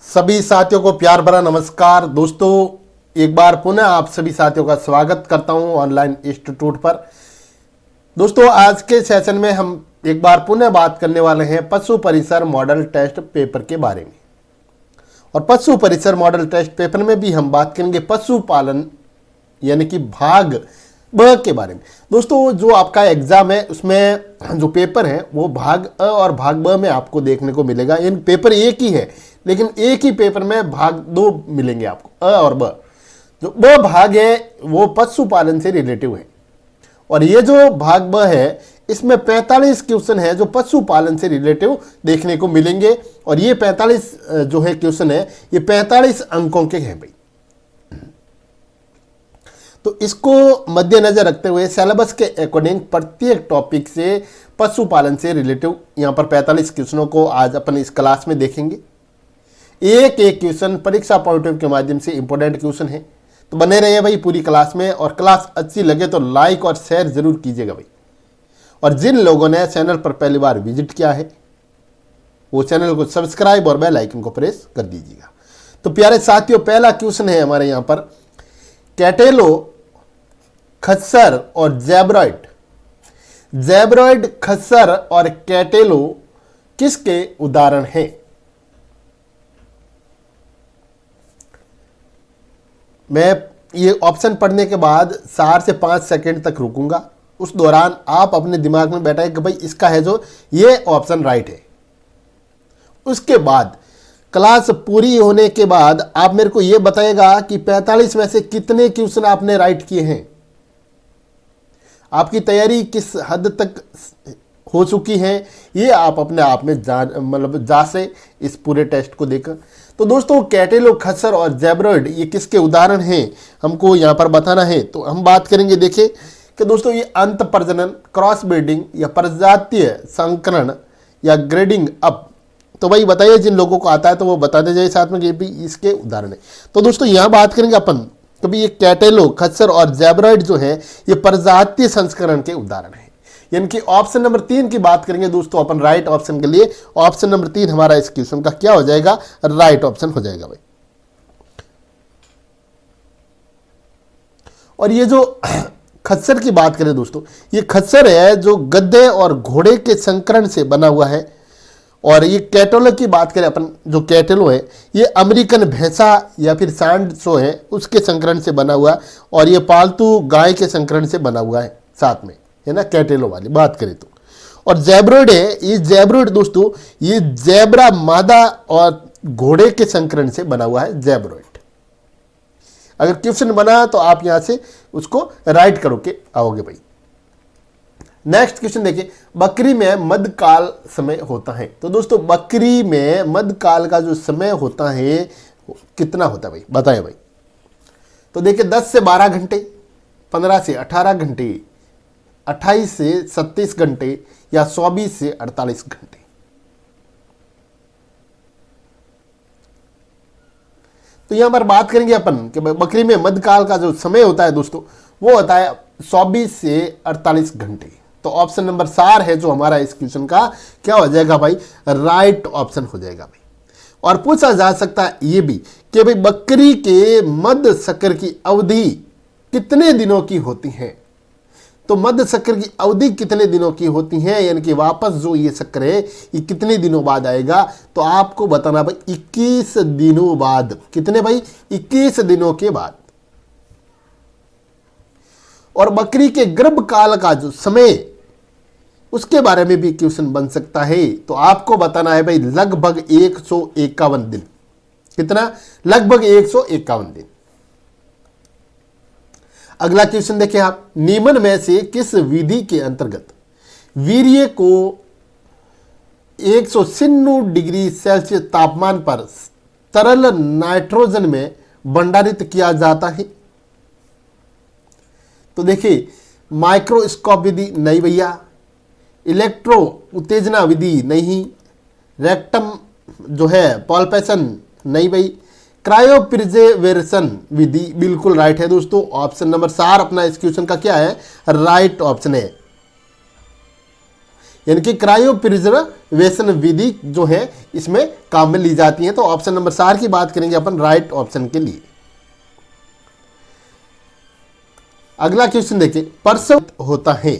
सभी साथियों को प्यार भरा नमस्कार। दोस्तों, एक बार पुनः आप सभी साथियों का स्वागत करता हूं ऑनलाइन इंस्टीट्यूट पर। दोस्तों, आज के सेशन में हम एक बार पुनः बात करने वाले हैं पशु परिसर मॉडल टेस्ट पेपर के बारे में। और पशु परिसर मॉडल टेस्ट पेपर में भी हम बात करेंगे पशुपालन यानी कि भाग ब के बारे में। दोस्तों, जो आपका एग्जाम है उसमें जो पेपर है वो भाग अ और भाग ब में आपको देखने को मिलेगा। इन पेपर एक ही है, लेकिन एक ही पेपर में भाग दो मिलेंगे आपको, अ और ब। जो ब भाग है वो पशुपालन से रिलेटिव है, और ये जो भाग ब है इसमें 45 क्वेश्चन है जो पशुपालन से रिलेटिव देखने को मिलेंगे। और ये 45 जो है क्वेश्चन है ये 45 अंकों के हैं भाई। तो इसको मद्देनजर रखते हुए सिलेबस के अकॉर्डिंग प्रत्येक टॉपिक से पशुपालन से रिलेटिव यहाँ पर 45 क्वेश्चनों को आज अपन इस क्लास में देखेंगे। एक एक क्वेश्चन परीक्षा पॉइंट ऑफ व्यू के माध्यम से इंपॉर्टेंट क्वेश्चन है, तो बने रहिए भाई पूरी क्लास में। और क्लास अच्छी लगे तो लाइक और शेयर जरूर कीजिएगा भाई। और जिन लोगों ने चैनल पर पहली बार विजिट किया है वो चैनल को सब्सक्राइब और बेल आइकन को प्रेस कर दीजिएगा। तो प्यारे साथियों, पहला क्वेश्चन है हमारे यहाँ पर, कैटेलो, खच्चर और जैब्रॉइड। जैब्रॉइड, खच्चर और कैटेलो किसके उदाहरण हैं? मैं ये ऑप्शन पढ़ने के बाद 4 से 5 सेकंड तक रुकूंगा। उस दौरान आप अपने दिमाग में बैठाए कि भाई इसका है जो ये ऑप्शन राइट है। उसके बाद क्लास पूरी होने के बाद आप मेरे को ये बताएगा कि 45 में से कितने क्वेश्चन आपने राइट किए हैं, आपकी तैयारी किस हद तक हो चुकी है, ये आप अपने आप में जांचे इस पूरे टेस्ट को देखकर। तो दोस्तों, कैटेलो, खच्चर और जैब्रॉइड ये किसके उदाहरण हैं हमको यहाँ पर बताना है। तो हम बात करेंगे, देखिए कि दोस्तों ये अंत प्रजनन, क्रॉस ब्रीडिंग या प्रजातीय संकरण या ग्रेडिंग अप। तो भाई बताइए, जिन लोगों को आता है तो वो बताते जाइए साथ में कि भी इसके उदाहरण है। तो दोस्तों यहाँ बात करेंगे अपन तो भी ये कैटेलो, खच्चर और जैब्रॉइड जो है ये प्रजातीय संस्करण के उदाहरण है। यानी कि ऑप्शन नंबर 3 की बात करेंगे दोस्तों अपन राइट ऑप्शन के लिए। ऑप्शन नंबर 3 हमारा इस क्वेश्चन का क्या हो जाएगा? राइट ऑप्शन हो जाएगा भाई। और ये जो खच्चर की बात करें दोस्तों, ये खच्चर है जो गधे और घोड़े के संकरण से बना हुआ है। और ये कैटेलो की बात करें अपन, जो कैटेलो है ये अमेरिकन भैंसा या फिर सांड जो है उसके संकरण से बना हुआ, और ये पालतू गाय के संकरण से बना हुआ है साथ में, है ना, कैटेलो वाली बात करें तो। और जैब्रॉइड है, ये जैब्रॉइड दोस्तों ये जैब्रा मादा और घोड़े के संकरण से बना हुआ है जैब्रॉइड। अगर क्वेश्चन बना तो आप यहां से उसको राइट करो के आओगे भाई। नेक्स्ट क्वेश्चन देखिए, बकरी में मध्यकाल समय होता है। तो दोस्तों बकरी में मध्यकाल का जो समय होता है कितना होता है भाई, बताएं भाई। तो देखिए 10 से 12 घंटे, 15 से 18 घंटे, 28 से 37 घंटे या 24 से 48 घंटे। तो यहां पर बात करेंगे अपन कि बकरी में मध्यकाल का जो समय होता है दोस्तों वो होता है 24 से 48 घंटे। तो ऑप्शन नंबर 4 है जो हमारा इस क्वेश्चन का क्या हो जाएगा भाई? राइट ऑप्शन हो जाएगा भाई। और पूछा जा सकता है ये भी कि भाई बकरी के मध्य शक्कर की अवधि कितने दिनों की होती है। तो मध्य शक्कर की अवधि कितने दिनों की होती है, यानी कि वापस जो ये शक्कर है ये कितने दिनों बाद आएगा। तो आपको बताना भाई 21 दिनों बाद। कितने भाई? 21 दिनों के बाद। और बकरी के गर्भकाल का जो समय उसके बारे में भी क्वेश्चन बन सकता है। तो आपको बताना है भाई लगभग 151 दिन। कितना? लगभग 151 दिन। अगला क्वेश्चन देखिए आप, निम्न में से किस विधि के अंतर्गत वीर्य को 196 डिग्री सेल्सियस तापमान पर तरल नाइट्रोजन में भंडारित किया जाता है? तो देखिए माइक्रोस्कोप विधि नहीं भैया, इलेक्ट्रो उत्तेजना विधि नहीं, रेक्टम जो है पॉल्पेशन नहीं भाई, क्रायोप्रिजर्वेशन विधि बिल्कुल राइट है दोस्तों। ऑप्शन नंबर 4 अपना इस क्वेश्चन का क्या है, राइट ऑप्शन है। यानी कि क्रायोप्रिजर्वेशन विधि जो है इसमें काम में ली जाती है। तो ऑप्शन नंबर 4 की बात करेंगे अपन राइट ऑप्शन के लिए। अगला क्वेश्चन देखिए, प्रसव होता है।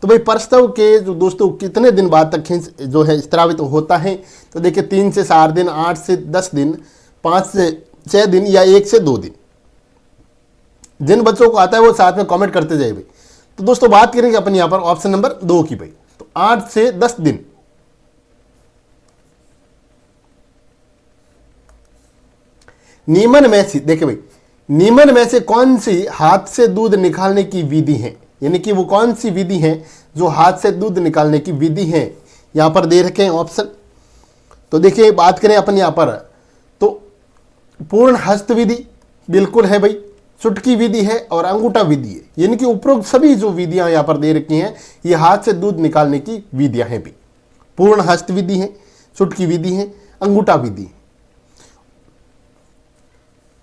तो भाई प्रसव के जो दोस्तों कितने दिन बाद तक जो है स्त्रावित होता है, तो देखिए 3 से 4 दिन, 8 से 10 दिन, 5 से 6 दिन या 1 से 2 दिन। जिन बच्चों को आता है वो साथ में कमेंट करते जाइए भाई। तो दोस्तों बात करेंगे अपन यहां पर ऑप्शन नंबर 2 की भाई। तो 8 से 10 दिन। निम्न में से देखिए भाई, निम्न में से कौन सी हाथ से दूध निकालने की विधि है, यानी कि वो कौन सी विधि है जो हाथ से दूध निकालने की विधि है, यहां पर दे रखे हैं ऑप्शन। तो देखिए बात करें अपन यहां पर, तो पूर्ण हस्त विधि बिल्कुल है भाई, चुटकी विधि है और अंगूठा विधि है। यानी कि उपरोक्त सभी जो विधियां यहां पर दे रखी हैं ये हाथ से दूध निकालने की विधियां हैं भी। पूर्ण हस्त विधि है, चुटकी विधि है, अंगूठा विधि है।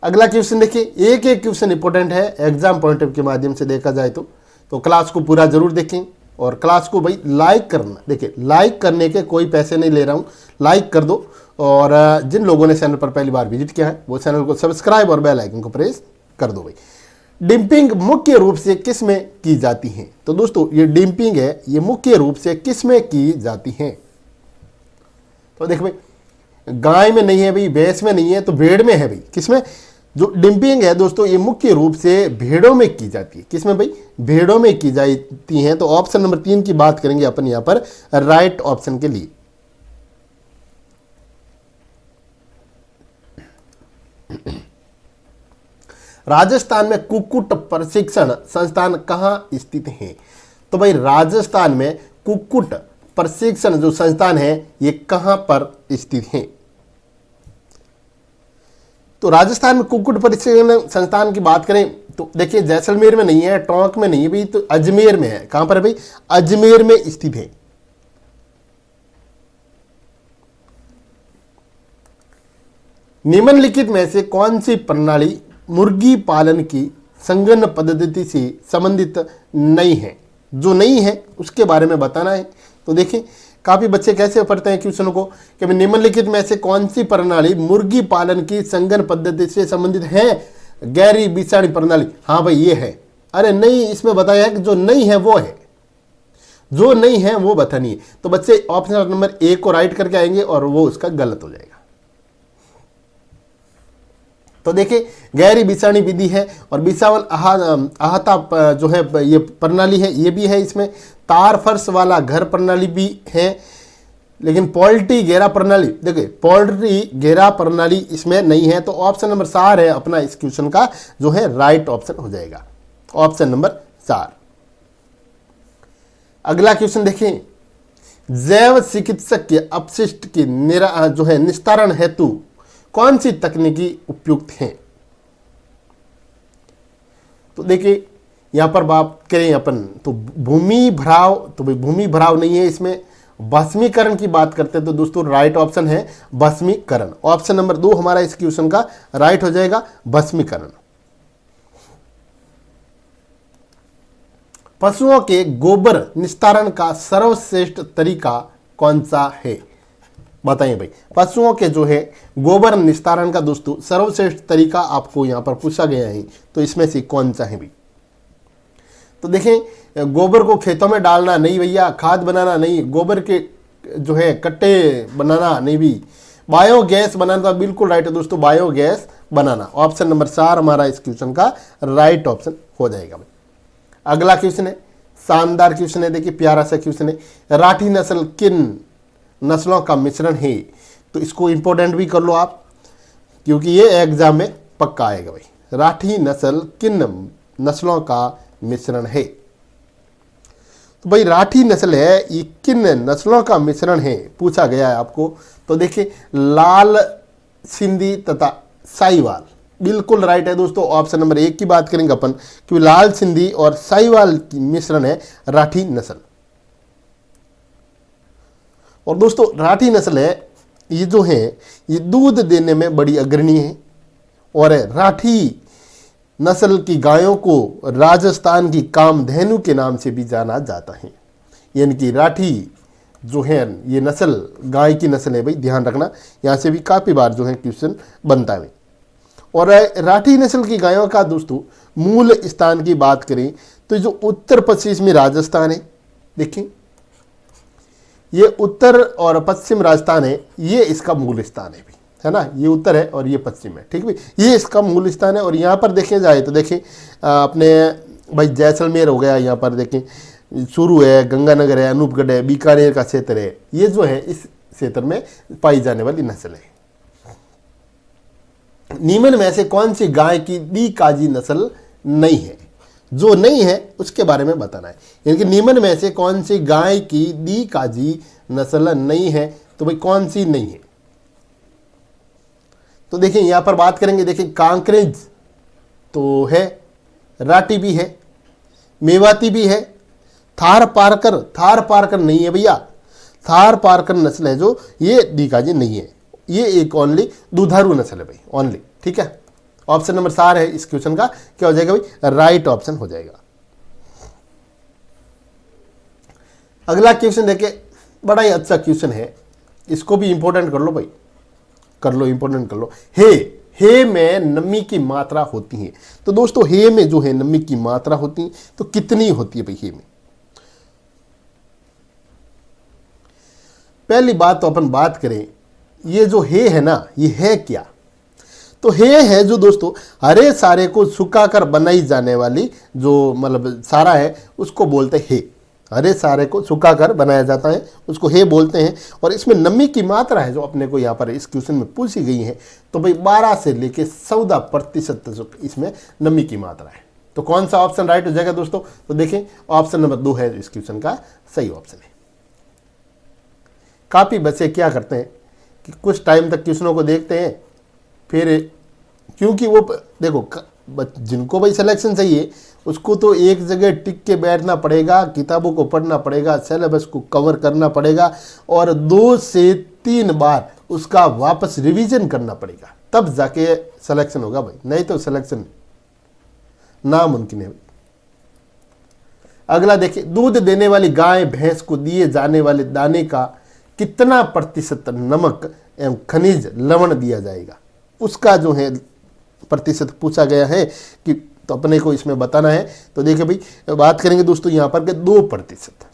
अगला क्वेश्चन देखिए, एक एक क्वेश्चन इंपॉर्टेंट है एग्जाम पॉइंट ऑफ के माध्यम से देखा जाए तो क्लास को पूरा जरूर देखें और क्लास को भाई लाइक करना। देखिए लाइक करने के कोई पैसे नहीं ले रहा हूं, लाइक कर दो। और जिन लोगों ने चैनल पर पहली बार विजिट किया है वो चैनल को सब्सक्राइब और बेल आइकन को प्रेस कर दो भाई। डिंपिंग मुख्य रूप से किस में की जाती है, तो दोस्तों ये डिंपिंग है ये मुख्य रूप से किस में की जाती है। तो देख भाई, गाय में नहीं है भाई, भैंस में नहीं है, तो भेड़ में है भाई। किसमें, जो डिंपिंग है दोस्तों ये मुख्य रूप से भेड़ों में की जाती है। किसमें भाई, भेड़ों में की जाती है। तो ऑप्शन नंबर 3 की बात करेंगे अपन यहां पर राइट ऑप्शन के लिए। राजस्थान में कुक्कुट प्रशिक्षण संस्थान कहां स्थित है, तो भाई राजस्थान में कुक्कुट प्रशिक्षण जो संस्थान है ये कहां पर स्थित है। तो राजस्थान में कुक्कुट प्रशिक्षण संस्थान की बात करें तो देखिए जैसलमेर में नहीं है, टोंक में नहीं है भाई, तो अजमेर में है। कहां पर है भाई, अजमेर में स्थित है। निम्नलिखित में से कौन सी प्रणाली मुर्गी पालन की संगणन पद्धति से संबंधित नहीं है, जो नहीं है उसके बारे में बताना है। तो देखिए काफी बच्चे कैसे पढ़ते हैं क्वेश्चन को कि निम्नलिखित में से कौन सी प्रणाली मुर्गी पालन की संगणन पद्धति से संबंधित है, गैरी बिसाड़ी प्रणाली। हाँ भाई ये है। अरे नहीं, इसमें बताया है कि जो नहीं है वो है, जो नहीं है वो बतानी है। तो बच्चे ऑप्शन नंबर 1 को राइट करके आएंगे और वो उसका गलत हो जाएगा। तो देखिए गैरी बिसाणी विधि है और बिसावल आहता जो है ये प्रणाली है, ये भी है। इसमें तार फर्श वाला घर प्रणाली भी है, लेकिन पोल्ट्री घेरा प्रणाली, देखिए पोल्ट्री घेरा प्रणाली इसमें नहीं है। तो ऑप्शन नंबर 4 है अपना इस क्वेश्चन का जो है राइट ऑप्शन हो जाएगा, ऑप्शन नंबर 4। अगला क्वेश्चन देखिए, जैव चिकित्सक के अपशिष्ट की जो है निस्तारण हेतु कौन सी तकनीकी उपयुक्त है। तो देखिए यहां पर बात करें अपन तो भूमि भराव, तो भाई भूमि भराव नहीं है इसमें, भस्मीकरण की बात करते हैं। तो दोस्तों राइट ऑप्शन है भस्मीकरण, ऑप्शन नंबर 2 हमारा इस क्वेश्चन का राइट हो जाएगा, भस्मीकरण। पशुओं के गोबर निस्तारण का सर्वश्रेष्ठ तरीका कौन सा है, बताइए भाई। पशुओं के जो है गोबर निस्तारण का दोस्तों सर्वश्रेष्ठ तरीका आपको यहां पर पूछा गया है, तो इसमें से कौन सा है भाई। तो देखें गोबर को खेतों में डालना नहीं भैया, खाद बनाना नहीं, गोबर के जो है कट्टे बनाना नहीं भी, बायोगैस बनाना बिल्कुल राइट है दोस्तों, बायोगैस बनाना। ऑप्शन नंबर 4 हमारा इस क्वेश्चन का राइट ऑप्शन हो जाएगा भाई। अगला क्वेश्चन है, शानदार क्वेश्चन है, देखिए प्यारा सा क्वेश्चन है, राठी नस्ल किन नस्लों का मिश्रण है। तो इसको इंपॉर्टेंट भी कर लो आप, क्योंकि ये एग्जाम में पक्का आएगा भाई। राठी नस्ल किन नस्लों का मिश्रण है, तो भाई राठी नस्ल है ये किन नस्लों का मिश्रण है पूछा गया है आपको। तो देखिए लाल सिंधी तथा साहिवाल बिल्कुल राइट है दोस्तों, ऑप्शन नंबर 1 की बात करेंगे अपन, क्योंकि लाल सिंधी और साहिवाल की मिश्रण है राठी नस्ल। और दोस्तों राठी नस्ल है ये जो है ये दूध देने में बड़ी अग्रणी है, और राठी नस्ल की गायों को राजस्थान की कामधेनु के नाम से भी जाना जाता है। यानी कि राठी जो है ये नस्ल गाय की नस्ल है भाई, ध्यान रखना, यहाँ से भी काफ़ी बार जो है क्वेश्चन बनता है। और राठी नस्ल की गायों का दोस्तों मूल स्थान की बात करें तो जो उत्तर पश्चिम में राजस्थान है, देखिए ये उत्तर और पश्चिम राजस्थान है, ये इसका मूल स्थान है भाई, है ना, ये उत्तर है और ये पश्चिम है, ठीक है भाई, ये इसका मूल स्थान है। और यहाँ पर देखे जाए तो देखें अपने भाई जैसलमेर हो गया, यहाँ पर देखें चूरू है, गंगानगर है, अनूपगढ़ है, बीकानेर का क्षेत्र है, ये जो है इस क्षेत्र में पाई जाने वाली नस्ल है। निम्न में से कौन सी गाय की दी काजी नस्ल नहीं है? जो नहीं है उसके बारे में बताना है। यानी कि निम्न में से कौन सी गाय की दी काजी नस्ल नहीं है, तो भाई कौन सी नहीं है? तो देखिए यहां पर बात करेंगे, देखिए कांकरेज तो है, राठी भी है, मेवाती भी है, थार पारकर नहीं है भैया, थार पारकर नस्ल है जो, ये दी काजी नहीं है, ये एक ओनली दुधारू नस्ल है भाई, ओनली, ठीक है। ऑप्शन नंबर 4 है इस क्वेश्चन का, क्या हो जाएगा भाई, राइट ऑप्शन हो जाएगा। अगला क्वेश्चन देखिए, बड़ा ही अच्छा क्वेश्चन है, इसको भी इंपॉर्टेंट कर लो भाई, कर लो, इंपॉर्टेंट कर लो। हे में नमी की मात्रा होती है, तो दोस्तों हे में जो है नमी की मात्रा होती है, तो कितनी होती है भाई हे में? पहली बात तो अपन बात करें, ये जो हे है ना, ये है क्या? तो हे है जो दोस्तों हरे सारे को सुखाकर बनाई जाने वाली जो मतलब सारा है उसको बोलते हैं हे। हरे सारे को सुखाकर बनाया जाता है उसको हे बोलते हैं। और इसमें नमी की मात्रा है जो अपने को यहाँ पर इस क्वेश्चन में पूछी गई है, तो भाई 12 से लेके 14% इसमें नमी की मात्रा है। तो कौन सा ऑप्शन राइट हो जाएगा दोस्तों? तो देखें ऑप्शन नंबर 2 है इस क्वेश्चन का सही ऑप्शन है। काफ़ी बच्चे क्या करते हैं कि कुछ टाइम तक क्वेश्चनों को देखते हैं, फिर क्योंकि वो देखो जिनको भाई सिलेक्शन चाहिए उसको तो एक जगह टिक के बैठना पड़ेगा, किताबों को पढ़ना पड़ेगा, सिलेबस को कवर करना पड़ेगा और 2 से 3 बार उसका वापस रिवीजन करना पड़ेगा, तब जाके सिलेक्शन होगा भाई, नहीं तो सिलेक्शन नामुमकिन है। अगला देखिए, दूध देने वाली गाय भैंस को दिए जाने वाले दाने का कितना प्रतिशत नमक एवं खनिज लवण दिया जाएगा, उसका जो है प्रतिशत पूछा गया है कि, तो अपने को इसमें बताना है। तो देखिए भाई बात करेंगे दोस्तों यहाँ पर के 2%,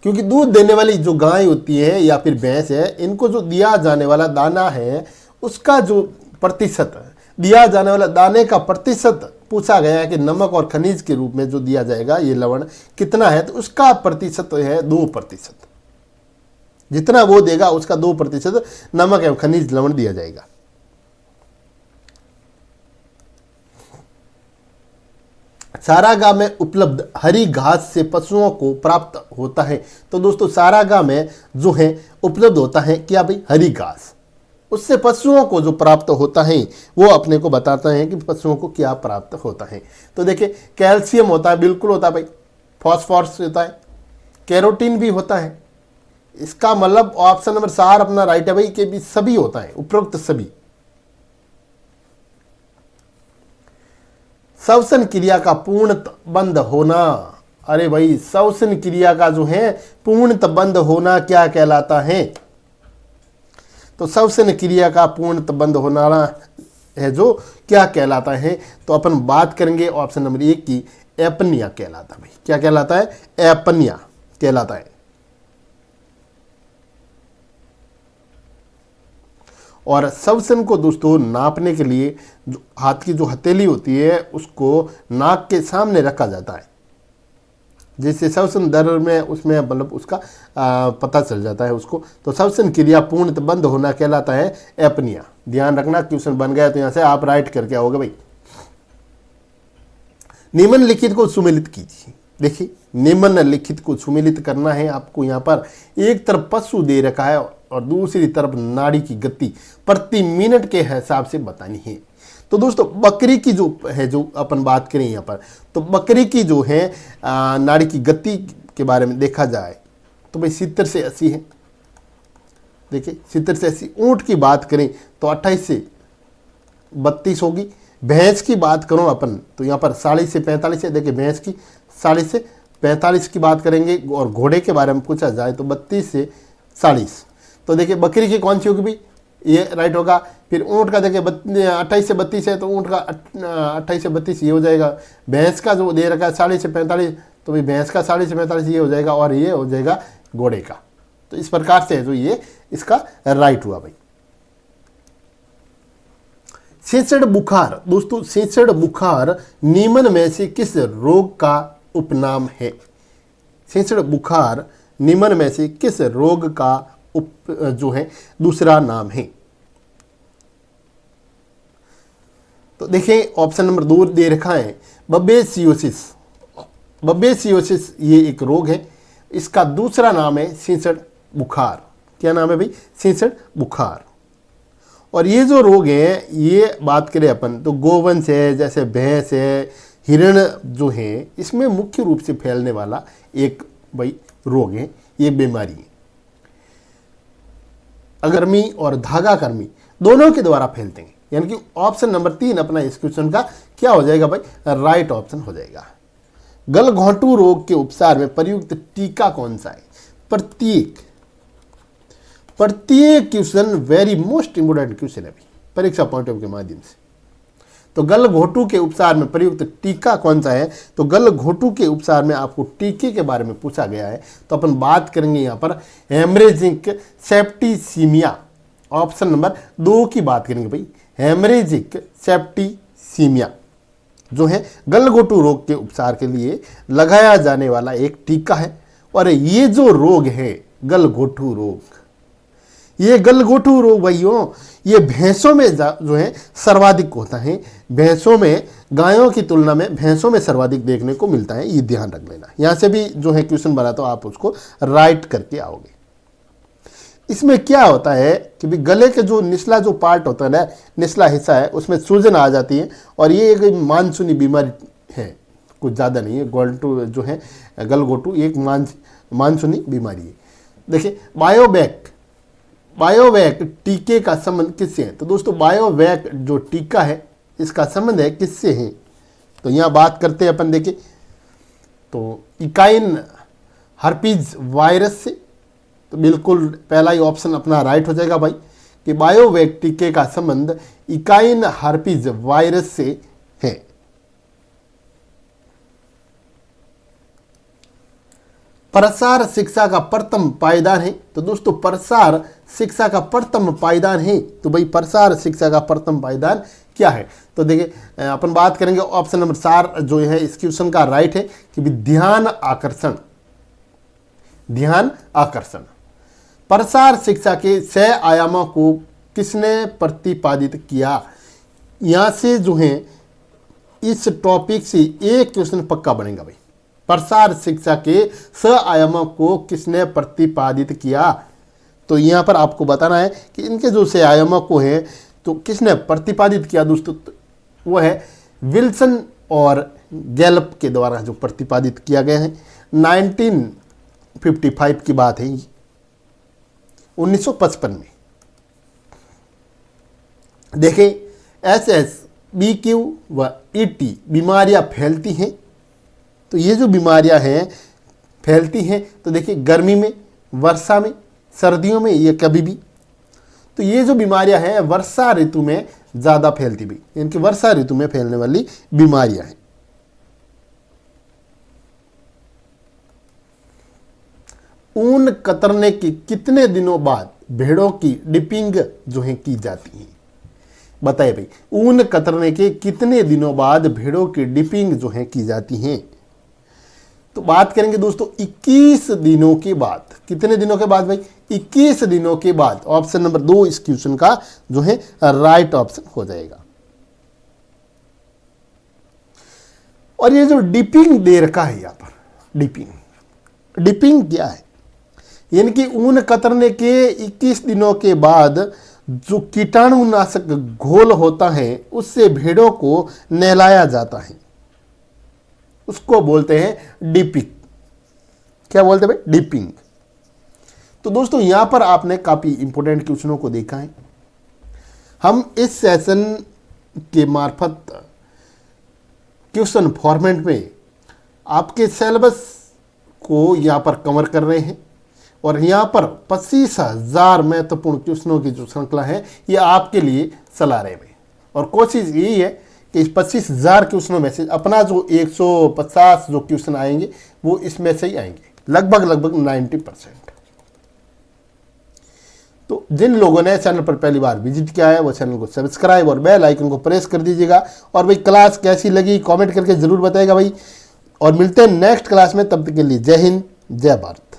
क्योंकि दूध देने वाली जो गाय होती है या फिर भैंस है, इनको जो दिया जाने वाला दाना है उसका जो प्रतिशत, दिया जाने वाला दाने का प्रतिशत पूछा गया है कि नमक और खनिज के रूप में जो दिया जाएगा ये लवण कितना है, तो उसका प्रतिशत है 2%। जितना वो देगा उसका 2% नमक एवं खनिज लवण दिया जाएगा। चारागाह में उपलब्ध हरी घास से पशुओं को प्राप्त होता है। तो दोस्तों चारागाह में जो है उपलब्ध होता है क्या भाई, हरी घास, उससे पशुओं को जो प्राप्त होता है वो अपने को बताता है कि पशुओं को क्या प्राप्त होता है। तो देखिए कैल्शियम होता है, बिल्कुल होता है भाई, फॉस्फोरस होता है, कैरोटीन भी होता है। इसका मतलब ऑप्शन नंबर 4 अपना राइट है भाई, के भी सभी होता है, उपरोक्त सभी। श्वसन क्रिया का पूर्णतः बंद होना, अरे भाई श्वसन क्रिया का जो है पूर्णतः बंद होना क्या कहलाता है? तो श्वसन क्रिया का पूर्णतः बंद होना है जो क्या कहलाता है? तो अपन बात करेंगे ऑप्शन नंबर 1 की, एपनिया कहलाता है भाई। क्या कहलाता है? एपनिया कहलाता है। और श्वसन को दोस्तों नापने के लिए जो हाथ की जो हथेली होती है उसको नाक के सामने रखा जाता है, जिससे श्वसन दर में उसमें मतलब उसका पता चल जाता है उसको। तो श्वसन क्रिया पूर्णतः बंद होना कहलाता है एपनिया। ध्यान रखना, क्वेश्चन बन गया तो यहाँ से आप राइट करके आओगे भाई। निम्नलिखित को सुमेलित कीजिए। देखिए निम्नलिखित को सुमेलित करना है आपको। यहाँ पर एक तरफ पशु दे रखा है और दूसरी तरफ नाड़ी की गति प्रति मिनट के हिसाब से बतानी है। तो दोस्तों बकरी की जो है, जो अपन बात करें यहाँ पर, तो बकरी की जो है नाड़ी की गति के बारे में देखा जाए तो भाई 70 से 80 है। देखिए 70 से 80। ऊँट की बात करें तो 28 से 32 होगी। भैंस की बात करूं अपन तो यहाँ पर 40 से 45 है। देखिए भैंस की 40 से 45 की बात करेंगे, और घोड़े के बारे में पूछा जाए तो 32 से 40। तो देखिए बकरी की कौन सी होगी भाई, ये राइट होगा। फिर ऊँट का देखिए 28 से 32 है, तो ऊँट का 28 से 32 ये हो जाएगा। भैंस का जो दे रखा है 40 से 45, तो भाई भैंस का 40 से 45 ये हो जाएगा, और ये हो जाएगा घोड़े का। तो इस प्रकार से है जो ये इसका राइट हुआ भाई। सेंसड़ बुखार, दोस्तों सेंसड़ बुखार निम्न में से किस रोग का उपनाम है? सेंसड़ बुखार निम्न में से किस रोग का जो है दूसरा नाम है? तो देखिए ऑप्शन नंबर 2 दे रखा है बब्बेसियोसिस। बब्बेसियोसिस ये एक रोग है, इसका दूसरा नाम है सेंसड़ बुखार। क्या नाम है भाई? सेंसड़ बुखार। और ये जो रोग है, ये बात करें अपन तो गोवंश है, जैसे भैंस है, हिरण जो है, इसमें मुख्य रूप से फैलने वाला एक भाई रोग है, ये बीमारी है। अगर्मी और धागा कर्मी दोनों के द्वारा फैलते हैं, यानी कि ऑप्शन नंबर 3 अपना इस क्वेश्चन का क्या हो जाएगा भाई? राइट ऑप्शन हो जाएगा। गलघोंटू रोग के उपचार में प्रयुक्त टीका कौन सा है? प्रत्येक question very most important question है भाई, परीक्षा पॉइंट ऑफ के माध्यम से। तो गलघोंटू के उपचार में प्रयुक्त टीका कौन सा है? तो गलघोंटू के उपचार में आपको टीके के बारे में पूछा गया है, तो अपन बात करेंगे यहाँ पर हेमरेजिक सेप्टिसीमिया। ऑप्शन नंबर 2 की बात करेंगे भाई, हेमरेजिक सेप्टिसीमिया जो है गलघोंटू रोग के उपचार के लिए लगाया जाने वाला एक टीका है। और ये जो रोग है गलघोंटू रोग, ये गलघोंटू रोग भाइयों, ये भैंसों में जो है सर्वाधिक होता है। भैंसों में, गायों की तुलना में भैंसों में सर्वाधिक देखने को मिलता है, ये ध्यान रख लेना। यहाँ से भी जो है क्वेश्चन बना तो आप उसको राइट करके आओगे। इसमें क्या होता है कि भी गले के जो निचला जो पार्ट होता है ना, निचला हिस्सा है, उसमें सूजन आ जाती है, और ये एक मानसूनी बीमारी है, कुछ ज़्यादा नहीं है। गोल्टू जो है गलघोंटू एक मानसूनी बीमारी है। देखिए बायोवैक टीके का संबंध किससे है? तो दोस्तों बायोवैक जो टीका है, इसका संबंध है किससे है? तो यहाँ बात करते हैं अपन, देखिए तो इकाइन हर्पीज वायरस से। तो बिल्कुल पहला ही ऑप्शन अपना राइट हो जाएगा भाई, कि बायोवैक टीके का संबंध इकाइन हर्पीज वायरस से है। प्रसार शिक्षा का प्रथम पायदान है। तो दोस्तों प्रसार शिक्षा का प्रथम पायदान है, तो भाई प्रसार शिक्षा का प्रथम पायदान क्या है? तो देखिए अपन बात करेंगे ऑप्शन नंबर 4 जो है इस क्वेश्चन का राइट है, कि ध्यान आकर्षण। प्रसार शिक्षा के 6 आयामों को किसने प्रतिपादित किया? यहाँ से जो है इस टॉपिक से एक क्वेश्चन पक्का बनेगा भाई। प्रसार शिक्षा के 6 आयामों को किसने प्रतिपादित किया? तो यहाँ पर आपको बताना है कि इनके जो 6 आयामों को है तो किसने प्रतिपादित किया दोस्तों? तो वो है विल्सन और गैलप के द्वारा जो प्रतिपादित किया गया है। 1955 की बात है, 1955 में। देखें SS, BQ व ET बीमारियां फैलती हैं। तो ये जो बीमारियां हैं फैलती हैं, तो देखिए गर्मी में, वर्षा में, सर्दियों में, ये कभी भी। तो ये जो बीमारियां हैं वर्षा ऋतु में ज़्यादा फैलती भी, इनकी वर्षा ऋतु में फैलने वाली बीमारियां हैं। ऊन कतरने के कितने दिनों बाद भेड़ों की डिपिंग जो है की जाती है? बताइए भाई, ऊन कतरने के कितने दिनों बाद भेड़ों की डिपिंग जो है की जाती हैं? तो बात करेंगे दोस्तों 21 दिनों के बाद। कितने दिनों के बाद भाई? 21 दिनों के बाद। ऑप्शन नंबर 2 इस क्वेश्चन का जो है राइट ऑप्शन हो जाएगा। और ये जो डिपिंग दे रखा है यहाँ पर, डिपिंग क्या है? यानी कि ऊन कतरने के 21 दिनों के बाद जो कीटाणुनाशक घोल होता है उससे भेड़ों को नहलाया जाता है, उसको बोलते हैं डिपिंग। क्या बोलते हैं भाई? डिपिंग। तो दोस्तों यहां पर आपने काफी इंपॉर्टेंट क्वेश्चनों को देखा है। हम इस सेशन के मार्फत क्वेश्चन फॉर्मेट में आपके सिलेबस को यहाँ पर कवर कर रहे हैं और यहाँ पर 25,000 महत्वपूर्ण क्वेश्चनों की जो श्रृंखला है ये आपके लिए चला रहे हैं। और कोशिश यही है कि इस 25,000 क्वेश्चनों में से अपना जो 150 जो क्वेश्चन आएंगे वो इसमें से ही आएंगे, लगभग 90%। तो जिन लोगों ने चैनल पर पहली बार विजिट किया है वो चैनल को सब्सक्राइब और बेल आइकन को प्रेस कर दीजिएगा। और भाई क्लास कैसी लगी कमेंट करके ज़रूर बताइएगा भाई। और मिलते हैं नेक्स्ट क्लास में, तब तक के लिए जय हिंद जय भारत।